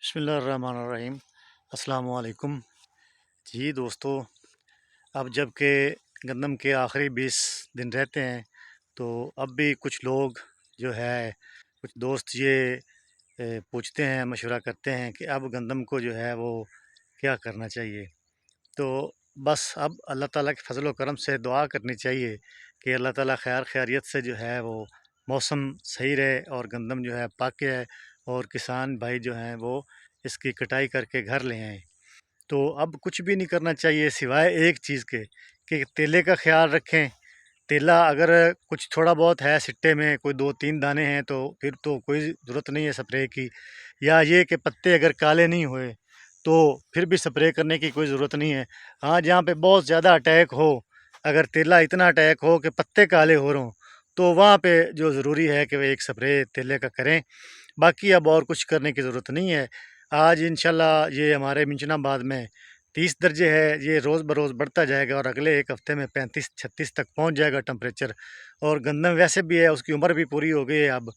بسم اللہ الرحمن الرحیم۔ السلام علیکم جی دوستو، اب جب کہ گندم کے آخری 20 دن رہتے ہیں تو اب بھی کچھ لوگ جو ہے کچھ دوست یہ پوچھتے ہیں، مشورہ کرتے ہیں کہ اب گندم کو جو ہے وہ کیا کرنا چاہیے۔ تو بس اب اللہ تعالیٰ کے فضل و کرم سے دعا کرنی چاہیے کہ اللہ تعالیٰ خیر خیریت سے جو ہے وہ موسم صحیح رہے اور گندم جو ہے پک ہے اور کسان بھائی جو ہیں وہ اس کی کٹائی کر کے گھر لے آئیں۔ تو اب کچھ بھی نہیں کرنا چاہیے سوائے ایک چیز کے کہ تیلے کا خیال رکھیں۔ تیلا اگر کچھ تھوڑا بہت ہے سٹے میں، کوئی 2-3 دانے ہیں، تو پھر تو کوئی ضرورت نہیں ہے سپرے کی، یا یہ کہ پتے اگر کالے نہیں ہوئے تو پھر بھی سپرے کرنے کی کوئی ضرورت نہیں ہے۔ ہاں، جہاں پہ بہت زیادہ اٹیک ہو، اگر تیلا اتنا اٹیک ہو کہ پتے کالے ہو رہے ہوں، تو وہاں پہ جو ضروری ہے کہ وہ ایک سپرے تیلے کا کریں۔ باقی اب اور کچھ کرنے کی ضرورت نہیں ہے۔ آج انشاءاللہ یہ ہمارے منچن آباد میں 30 درجے ہے، یہ روز بروز بڑھتا جائے گا اور اگلے ایک ہفتے میں 35-36 تک پہنچ جائے گا ٹمپریچر۔ اور گندم ویسے بھی ہے، اس کی عمر بھی پوری ہو گئی ہے اب،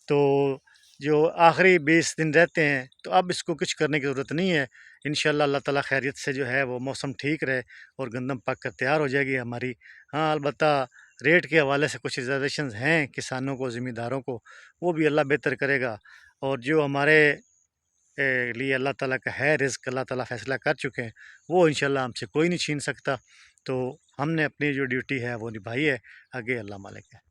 تو جو آخری 20 دن رہتے ہیں تو اب اس کو کچھ کرنے کی ضرورت نہیں ہے۔ انشاءاللہ اللہ تعالیٰ خیریت سے جو ہے وہ موسم ٹھیک رہے اور گندم پک کر تیار ہو جائے گی ہماری۔ ہاں، البتہ ریٹ کے حوالے سے کچھ ریزرویشنز ہیں کسانوں کو، ذمہ داروں کو، وہ بھی اللہ بہتر کرے گا۔ اور جو ہمارے لیے اللہ تعالیٰ کا ہے رزق، اللہ تعالیٰ فیصلہ کر چکے ہیں، وہ انشاءاللہ ہم سے کوئی نہیں چھین سکتا۔ تو ہم نے اپنی جو ڈیوٹی ہے وہ نبھائی ہے، آگے اللہ مالک ہے۔